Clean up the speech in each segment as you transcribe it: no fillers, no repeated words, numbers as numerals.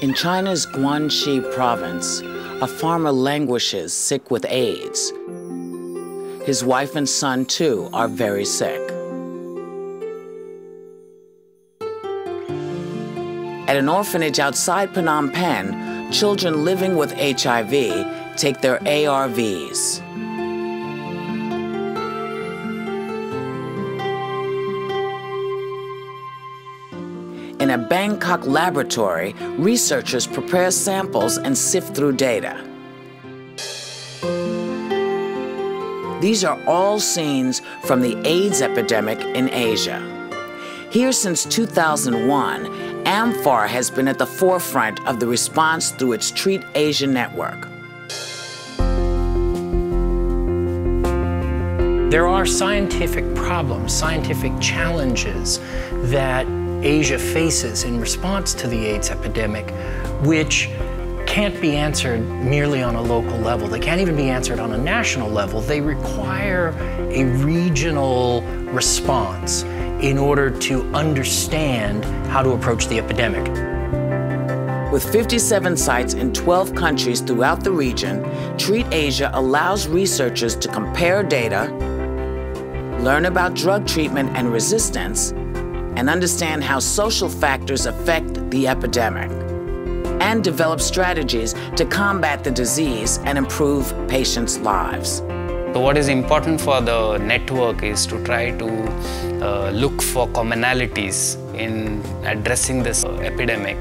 In China's Guangxi province, a farmer languishes sick with AIDS. His wife and son, too, are very sick. At an orphanage outside Phnom Penh, children living with HIV take their ARVs. In a Bangkok laboratory, researchers prepare samples and sift through data. These are all scenes from the AIDS epidemic in Asia. Here since 2001, amfAR has been at the forefront of the response through its Treat Asia network. There are scientific problems, scientific challenges that Asia faces in response to the AIDS epidemic, which can't be answered merely on a local level. They can't even be answered on a national level. They require a regional response in order to understand how to approach the epidemic. With 57 sites in 12 countries throughout the region, Treat Asia allows researchers to compare data, learn about drug treatment and resistance, and understand how social factors affect the epidemic, and develop strategies to combat the disease and improve patients' lives. So what is important for the network is to try to look for commonalities in addressing this epidemic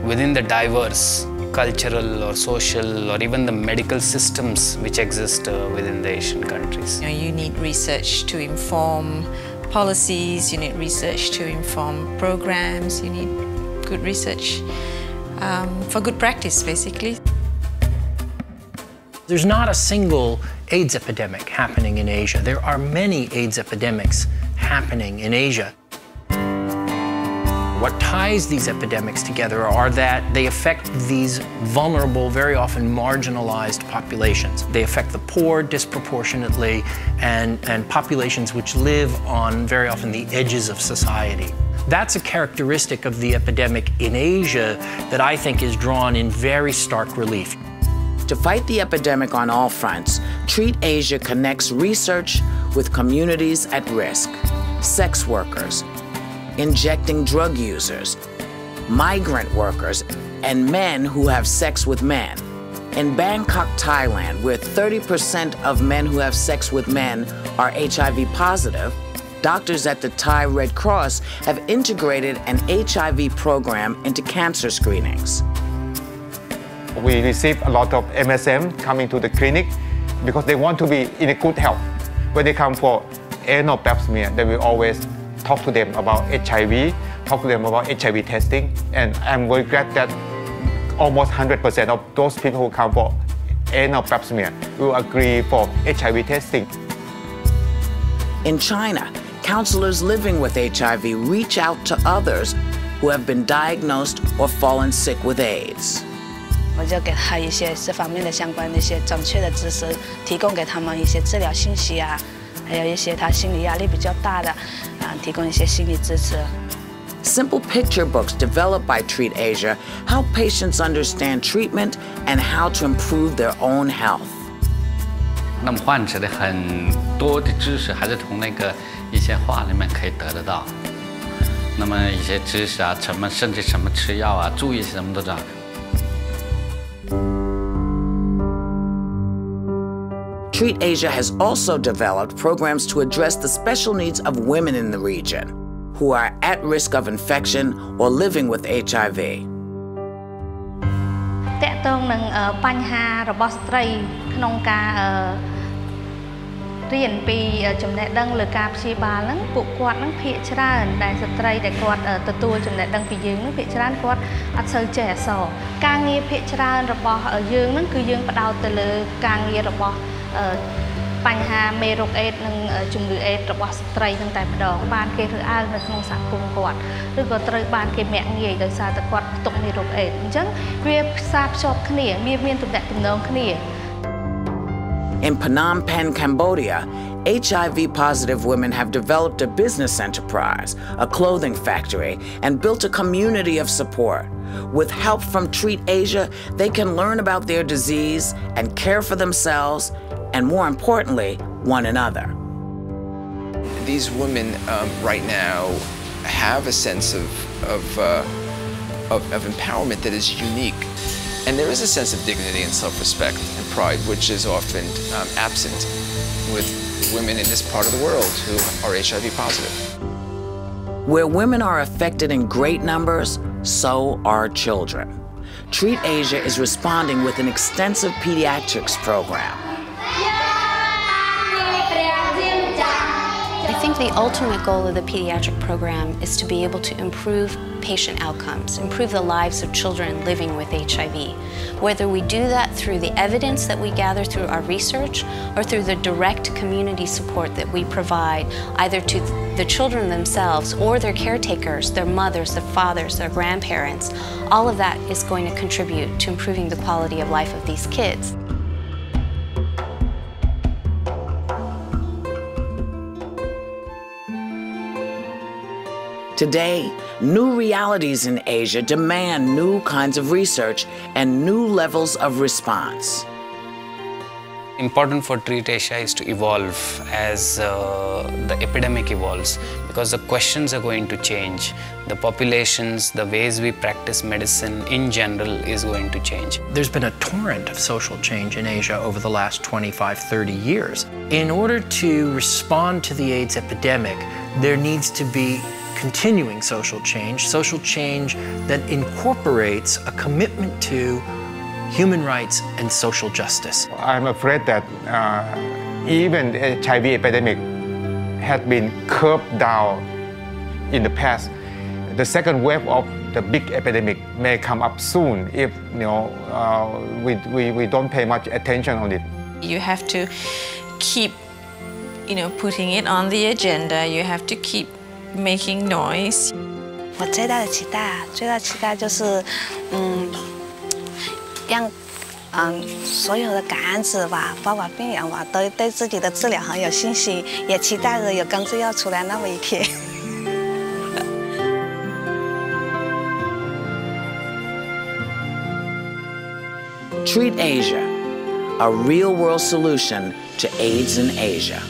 within the diverse cultural or social or even the medical systems which exist within the Asian countries. You need research to inform policies, you need research to inform programs, you need good research for good practice, basically. There's not a single AIDS epidemic happening in Asia. There are many AIDS epidemics happening in Asia. What ties these epidemics together are that they affect these vulnerable, very often marginalized populations. They affect the poor disproportionately and populations which live on very often the edges of society. That's a characteristic of the epidemic in Asia that I think is drawn in very stark relief. To fight the epidemic on all fronts, Treat Asia connects research with communities at risk, sex workers, injecting drug users, migrant workers, and men who have sex with men. In Bangkok, Thailand, where 30% of men who have sex with men are HIV positive, doctors at the Thai Red Cross have integrated an HIV program into cancer screenings. We receive a lot of MSM coming to the clinic because they want to be in a good health. When they come for anal pap smear, they will always talk to them about HIV, talk to them about HIV testing, and I'm very glad that almost 100% of those people who come for anal pap smear will agree for HIV testing. In China, counselors living with HIV reach out to others who have been diagnosed or fallen sick with AIDS. 我就给他一些这方面的相关的一些正确的知识，提供给他们一些治疗信息啊，还有一些他心理压力比较大的，提供一些心理支持。Simple picture books developed by Treat Asia help patients understand treatment and how to improve their own health. 那么患者的很多的知识还是从那个一些画里面可以得到。那么一些知识啊，甚至什么吃药啊，注意什么都知道。 Treat Asia has also developed programs to address the special needs of women in the region who are at risk of infection or living with HIV. តកតងនឹងបញ្ហារបស់ស្ត្រីក្នុងការរៀនពីចំណេះដឹងលើការព្យាបាលហ្នឹងពួកគាត់ហ្នឹងភាគច្រើនដែលស្ត្រីដែលគាត់ទទួលចំណេះដឹងពីយើងហ្នឹងភាគច្រើនគាត់អត់សូវចេះអក្សរការងារភាគច្រើនរបស់យើងហ្នឹងគឺយើងផ្ដោតទៅលើការងាររបស់បញ្ហាមេរោគអេដនិងជំងឺអេដរបស់ស្ត្រីហ្នឹងតែម្ដងបានគេរើសអើងនៅក្នុងសហគមន៍គាត់ឬក៏ត្រូវបានគេមាក់ងាយដោយសារតែគាត់ផ្ទុកមេរោគអេដអញ្ចឹងវាផ្សារភ្ជាប់គ្នាមានទំនាក់ទំនងគ្នា In Phnom Penh, Cambodia, HIV-positive women have developed a business enterprise, a clothing factory, and built a community of support, With help from Treat Asia, they can learn about their disease and care for themselves, and more importantly, one another. These women right now have a sense of empowerment that is unique. And there is a sense of dignity and self-respect and pride, which is often absent with women in this part of the world who are HIV positive. Where women are affected in great numbers, so are children. Treat Asia is responding with an extensive pediatrics program. I think the ultimate goal of the pediatric program is to be able to improve patient outcomes, improve the lives of children living with HIV. Whether we do that through the evidence that we gather through our research or through the direct community support that we provide either to the children themselves or their caretakers, their mothers, their fathers, their grandparents, all of that is going to contribute to improving the quality of life of these kids. Today, new realities in Asia demand new kinds of research and new levels of response. Important for Treat Asia is to evolve as the epidemic evolves, because the questions are going to change. The populations, the ways we practice medicine in general is going to change. There's been a torrent of social change in Asia over the last 25, 30 years. In order to respond to the AIDS epidemic, there needs to be continuing social change that incorporates a commitment to human rights and social justice. I'm afraid that even the HIV epidemic has been curbed down in the past. The second wave of the big epidemic may come up soon if we don't pay much attention on it. You have to keep putting it on the agenda. You have to keep making noise. 我最大的期待就是，让所有的感染者吧，包括病人吧，都对自己的治疗很有信心，也期待着有根治药出来那么一天。Treat Asia, a real-world solution to AIDS in Asia.